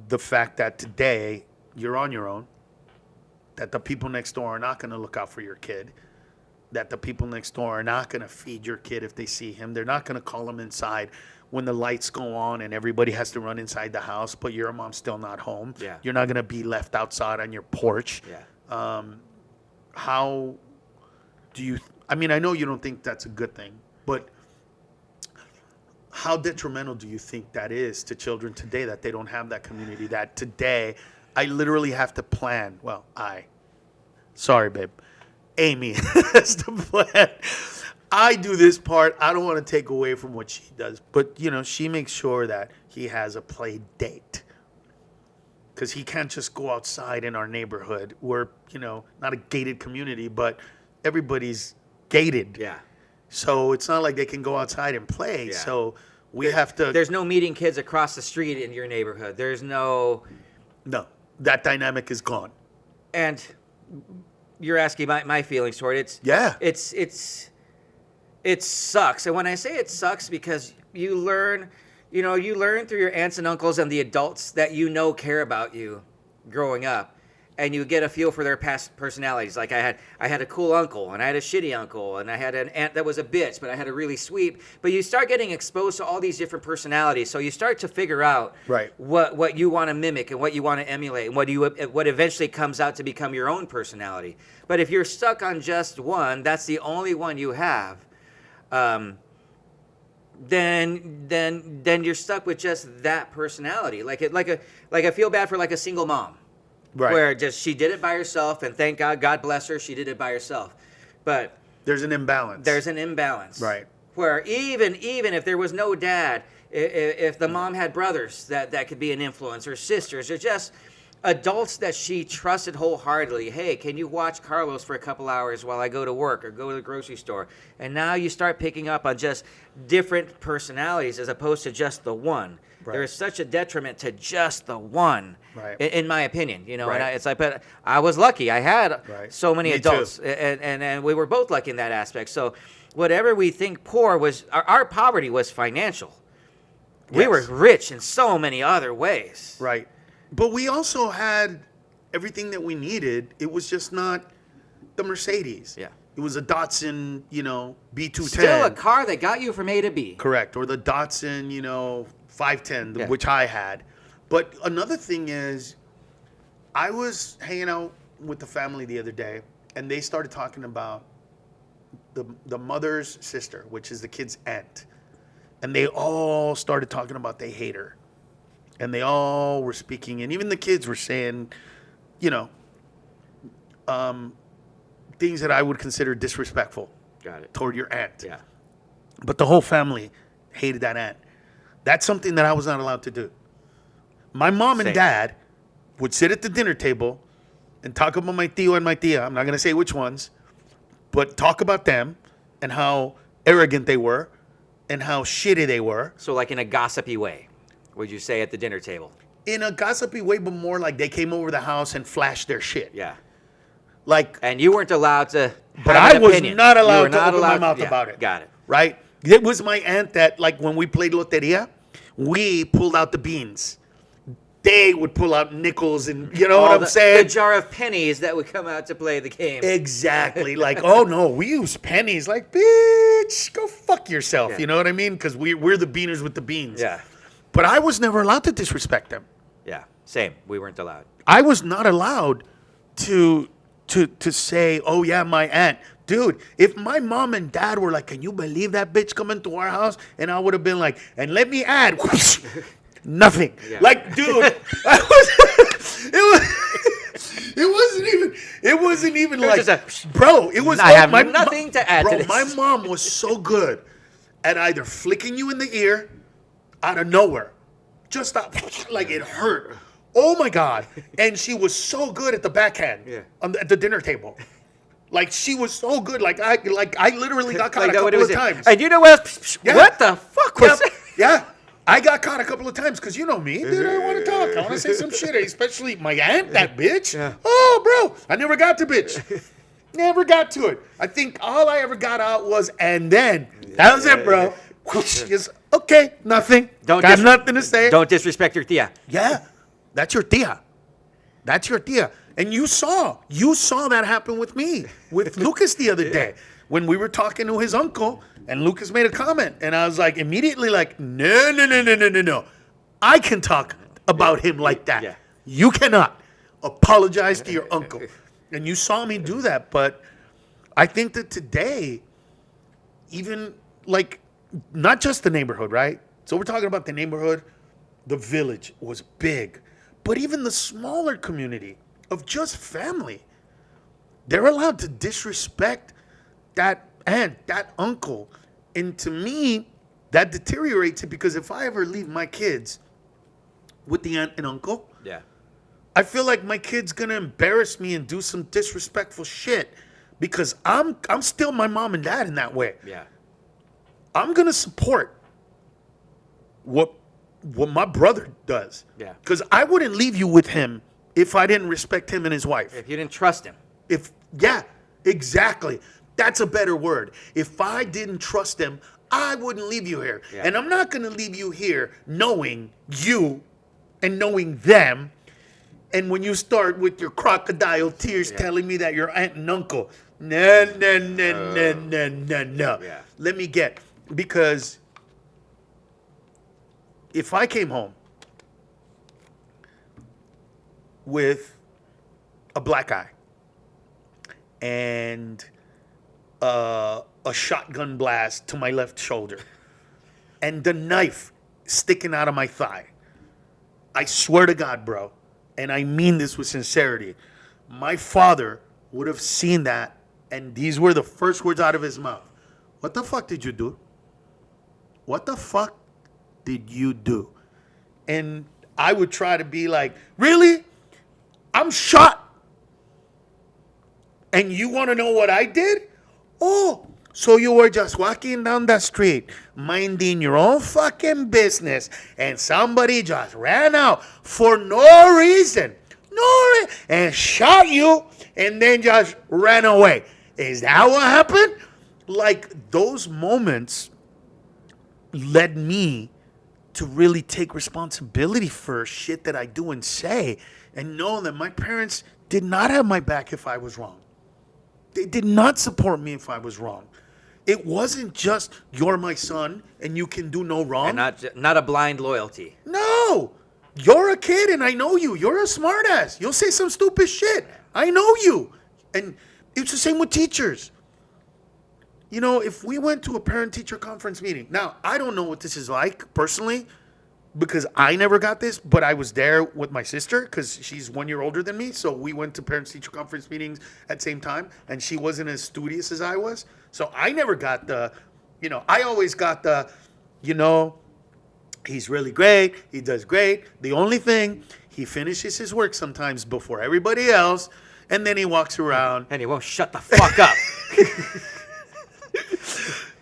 The fact that today you're on your own, that the people next door are not going to look out for your kid, that the people next door are not going to feed your kid if they see him. They're not going to call him inside when the lights go on and everybody has to run inside the house, but your mom's still not home. Yeah. You're not going to be left outside on your porch. Yeah. How do you, I mean, I know you don't think that's a good thing, but how detrimental do you think that is to children today, that they don't have that community, that today I literally have to plan? Well, sorry, babe. Amy has to plan. I do this part. I don't want to take away from what she does. But, she makes sure that he has a play date. Because he can't just go outside in our neighborhood. We're, not a gated community, but everybody's gated. Yeah. So it's not like they can go outside and play. Yeah. So we have to. There's no meeting kids across the street in your neighborhood. There's no. No, that dynamic is gone. And you're asking my feelings toward it. Yeah. It sucks. And when I say it sucks, because you learn through your aunts and uncles and the adults that care about you growing up. And you get a feel for their past personalities. Like I had a cool uncle, and I had a shitty uncle, and I had an aunt that was a bitch, but I had a really sweet. But you start getting exposed to all these different personalities, so you start to figure out what you want to mimic and what you want to emulate, and what eventually comes out to become your own personality. But if you're stuck on just one, that's the only one you have. Then you're stuck with just that personality. Like I feel bad for like a single mom. Right. Where just she did it by herself, and thank God bless her, she did it by herself. But there's an imbalance. Right. Where even if there was no dad, if the mom had brothers that could be an influence, or sisters, or just adults that she trusted wholeheartedly. Hey, can you watch Carlos for a couple hours while I go to work or go to the grocery store? And now you start picking up on just different personalities as opposed to just the one. Right. There is such a detriment to just the one, right. in my opinion. Right. And it's like, but I was lucky. I had so many Me adults, too. and we were both lucky in that aspect. So whatever we think poor was, our poverty was financial. Yes. We were rich in so many other ways. Right. But we also had everything that we needed. It was just not the Mercedes. Yeah. It was a Datsun, B210. Still a car that got you from A to B. Correct. Or the Datsun, 510, which I had. But another thing is, I was hanging out with the family the other day, and they started talking about the mother's sister, which is the kid's aunt. And they all started talking about they hate her. And they all were speaking, and even the kids were saying, things that I would consider disrespectful. Got it. Toward your aunt. Yeah. But the whole family hated that aunt. That's something that I was not allowed to do. My mom and dad would sit at the dinner table and talk about my tío and my tía. I'm not going to say which ones, but talk about them and how arrogant they were and how shitty they were. So like in a gossipy way, would you say, at the dinner table? In a gossipy way, but more like they came over the house and flashed their shit. Yeah. Like, and you weren't allowed to but have I was not allowed to open my mouth about it. Got it. Right? It was my aunt that, like, when we played Loteria, we pulled out the beans. They would pull out nickels and, you know what I'm saying? The jar of pennies that would come out to play the game. Exactly. Like, oh, no, we use pennies. Like, bitch, go fuck yourself. Yeah. You know what I mean? Because we're the beaners with the beans. Yeah. But I was never allowed to disrespect them. Yeah, same. We weren't allowed. I was not allowed to say, oh, yeah, my aunt. Dude, if my mom and dad were like, can you believe that bitch coming to our house? And I would have been like, and let me add, nothing. Yeah. Like, dude, it wasn't even like, bro, it was, I have nothing to add to this. My mom was so good at either flicking you in the ear out of nowhere, just stop, like it hurt. Oh my God. And she was so good at the backhand at the dinner table. Like, she was so good. Like I literally got caught a couple of times. And you know what? Yeah. What the fuck was that? Yeah. I got caught a couple of times because you know me, dude. I want to talk. I want to say some shit. Especially my aunt, that bitch. Yeah. Oh, bro. I never got to bitch. Never got to it. I think all I ever got out was, and then. That was it, bro. Just, okay, nothing. Got nothing to say. Don't disrespect your tia. Yeah. That's your tia. That's your tia. And you saw that happen with me, with Lucas the other day, when we were talking to his uncle, and Lucas made a comment, and I was like, immediately like, no. I can talk about him like that. Yeah. You cannot. Apologize to your uncle. And you saw me do that, but I think that today, even like, not just the neighborhood, right? So we're talking about the neighborhood, the village was big, but even the smaller community of just family, they're allowed to disrespect that aunt, that uncle. And to me, that deteriorates it, because if I ever leave my kids with the aunt and uncle, I feel like my kid's gonna embarrass me and do some disrespectful shit, because I'm still my mom and dad in that way. Yeah. I'm gonna support what my brother does. Yeah. Because I wouldn't leave you with him if I didn't respect him and his wife. If you didn't trust him. Exactly. That's a better word. If I didn't trust him, I wouldn't leave you here. Yeah. And I'm not going to leave you here knowing you and knowing them. And when you start with your crocodile tears telling me that your aunt and uncle, no. Yeah. Let me get, because if I came home with a black eye and a shotgun blast to my left shoulder and the knife sticking out of my thigh, I swear to God, bro, and I mean this with sincerity, my father would have seen that, and these were the first words out of his mouth. What the fuck did you do? What the fuck did you do? And I would try to be like, really? I'm shot. And you want to know what I did? Oh, so you were just walking down the street, minding your own fucking business, and somebody just ran out for no reason, and shot you, and then just ran away. Is that what happened? Like, those moments led me to really take responsibility for shit that I do and say, and know that my parents did not have my back if I was wrong. They did not support me if I was wrong. It wasn't just, you're my son and you can do no wrong. And not a blind loyalty. No. You're a kid and I know you. You're a smartass. You'll say some stupid shit. I know you. And it's the same with teachers. You know, if we went to a parent-teacher conference meeting, now, I don't know what this is like personally, because I never got this, but I was there with my sister because she's 1 year older than me. So we went to parents-teacher conference meetings at the same time, and she wasn't as studious as I was. So I never got the, I always got the, he's really great. He does great. The only thing, he finishes his work sometimes before everybody else, and then he walks around. And he won't shut the fuck up.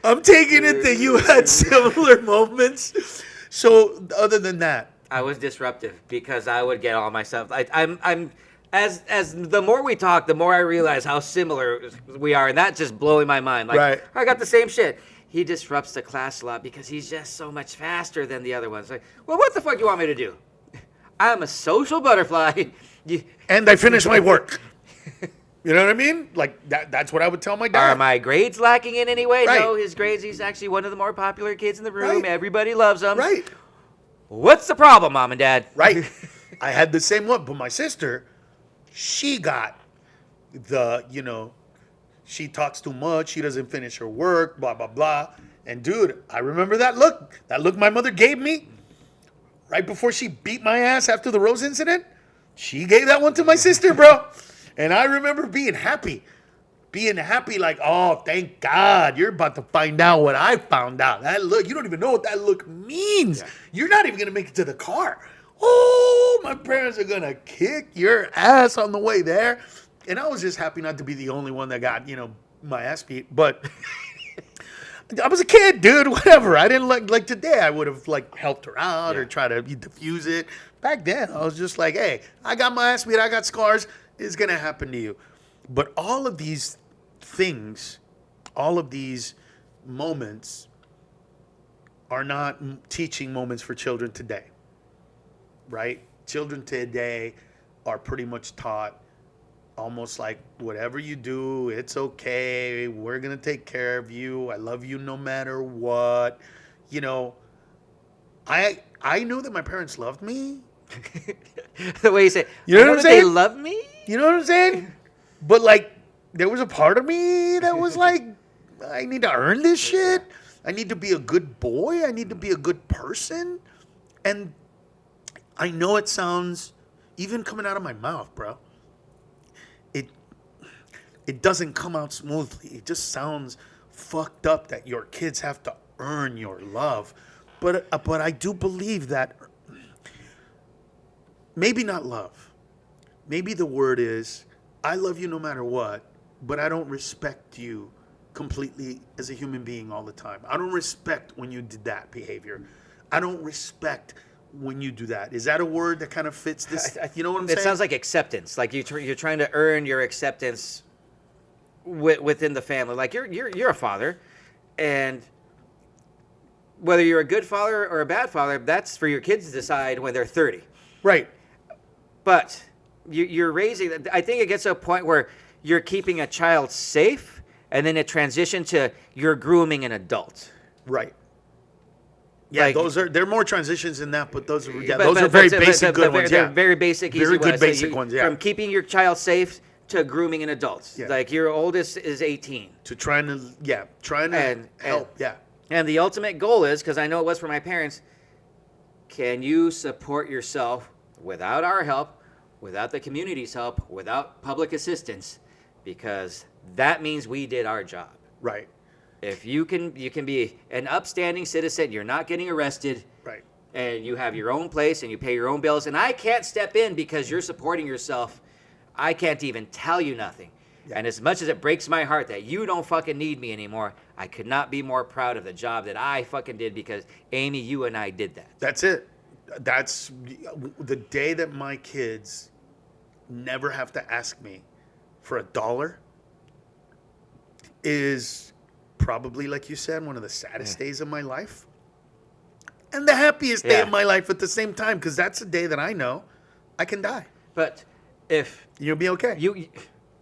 I'm taking it that you had similar moments. So other than that, I was disruptive because I would get all myself. I'm as the more we talk, the more I realize how similar we are, and that's just blowing my mind. Like, right. I got the same shit. He disrupts the class a lot because he's just so much faster than the other ones. Like, well, what the fuck do you want me to do? I'm a social butterfly. And I finish my work. You know what I mean? Like, that's what I would tell my dad. Are my grades lacking in any way? Right. No, his grades, he's actually one of the more popular kids in the room. Right. Everybody loves him. Right. What's the problem, Mom and Dad? Right. I had the same one. But my sister, she got the, she talks too much. She doesn't finish her work, blah, blah, blah. And, dude, I remember that look. That look my mother gave me right before she beat my ass after the Rose incident, she gave that one to my sister, bro. And I remember being happy. Like, oh, thank God, you're about to find out what I found out. That look, you don't even know what that look means. Yeah. You're not even gonna make it to the car. Oh, my parents are gonna kick your ass on the way there. And I was just happy not to be the only one that got, my ass beat. But I was a kid, dude. Whatever. I didn't like today. I would have helped her out or try to diffuse it. Back then, I was just like, hey, I got my ass beat. I got scars. It's gonna happen to you. But all of these things, all of these moments are not teaching moments for children today, right? Children today are pretty much taught almost like, whatever you do, it's okay. We're going to take care of you. I love you no matter what. I knew that my parents loved me. The way you say, You know what I'm that saying? they love me? You know what I'm saying? But there was a part of me that was like, I need to earn this shit. I need to be a good boy. I need to be a good person. And I know it sounds, even coming out of my mouth, bro, it doesn't come out smoothly. It just sounds fucked up that your kids have to earn your love. But I do believe that maybe not love. Maybe the word is, I love you no matter what, but I don't respect you completely as a human being all the time. I don't respect when you did that behavior. I don't respect when you do that. Is that a word that kind of fits this? You know what I'm saying? It sounds like acceptance. Like you're trying to earn your acceptance within the family. Like you're a father, and whether you're a good father or a bad father, that's for your kids to decide when they're 30. Right. But you're raising. I think it gets to a point where you're keeping a child safe, and then it transitions to you're grooming an adult. Right. Yeah, Like, there are more transitions in that, but those are but very basic good ones. They're Yeah, very basic, easy very good ones. basic ones. Yeah, From keeping your child safe to grooming an adult. Yeah. Like your oldest is 18. to trying to help. Yeah, And the ultimate goal is, because I know it was for my parents, can you support yourself without our help, without the community's help, without public assistance? Because that means we did our job. right, If you can be an upstanding citizen, you're not getting arrested, right. and you have your own place and you pay your own bills, and I can't step in because you're supporting yourself. I can't even tell you nothing. Yeah. And as much as it breaks my heart that you don't fucking need me anymore, I could not be more proud of the job that I fucking did, because Amy, you and I did that. That's it. That's the day that my kids never have to ask me for $1 is probably, like you said, one of the saddest days of my life and the happiest day of my life at the same time, because that's the day that I know I can die. But if You'll be okay.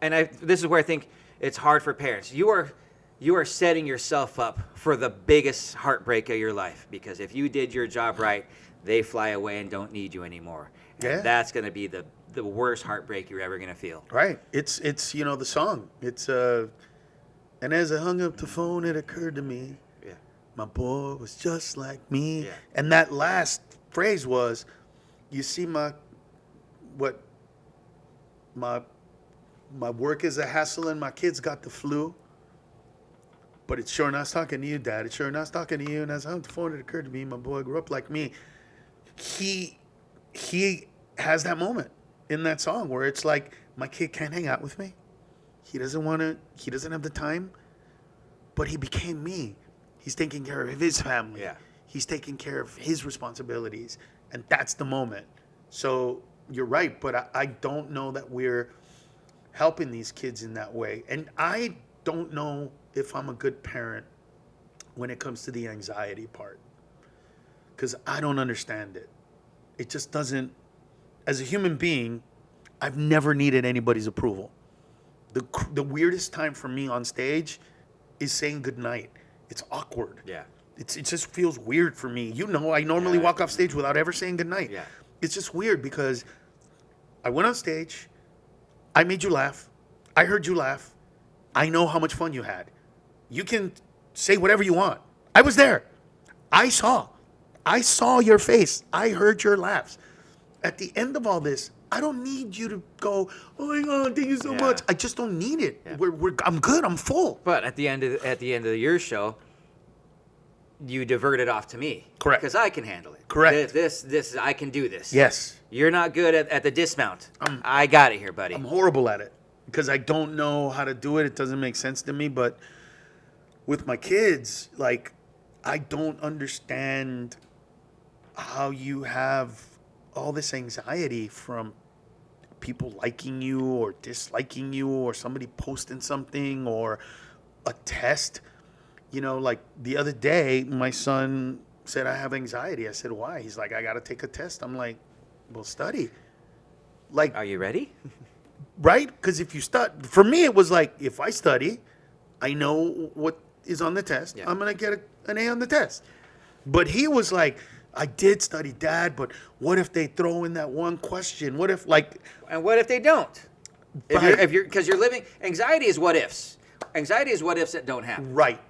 this is where I think it's hard for parents. You are setting yourself up for the biggest heartbreak of your life, because if you did your job right, they fly away and don't need you anymore. And that's going to be the worst heartbreak you're ever going to feel. Right. It's the song. It's and as I hung up the phone, it occurred to me, my boy was just like me. Yeah. And that last phrase was, you see my work is a hassle and my kids got the flu. But it's sure not talking to you, Dad. It's sure not talking to you. And as I hung up the phone, it occurred to me, my boy grew up like me. He has that moment in that song where it's like, my kid can't hang out with me. He doesn't have the time, but he became me. He's taking care of his family. Yeah. He's taking care of his responsibilities. And that's the moment. So you're right, but I don't know that we're helping these kids in that way. And I don't know if I'm a good parent when it comes to the anxiety part, because I don't understand it. It just doesn't. As a human being, I've never needed anybody's approval. The weirdest time for me on stage is saying goodnight. It's awkward. Yeah. It just feels weird for me. I normally walk off stage without ever saying goodnight. Yeah. It's just weird because I went on stage, I made you laugh, I heard you laugh, I know how much fun you had. You can say whatever you want. I was there. I saw. I saw your face. I heard your laughs. At the end of all this, I don't need you to go, oh my God, thank you so Yeah. much. I just don't need it. Yeah. I'm good. I'm full. But at the end of your show, you divert it off to me. Correct. Because I can handle it. Correct. This I can do this. Yes. You're not good at the dismount. I got it here, buddy. I'm horrible at it because I don't know how to do it. It doesn't make sense to me. But with my kids, like, I don't understand how you have all this anxiety from people liking you or disliking you or somebody posting something or a test. You know, like the other day, my son said, I have anxiety. I said, why? He's like, I got to take a test. I'm like, well, study. Like, Are you ready? right? Because if you study, for me, it was like, if I study, I know what is on the test. Yeah. I'm going to get an A on the test. But he was like, I did study, Dad, but what if they throw in that one question? What if, like, And what if they don't? Right. Because you're living, anxiety is what ifs. Anxiety is what ifs that don't happen. right.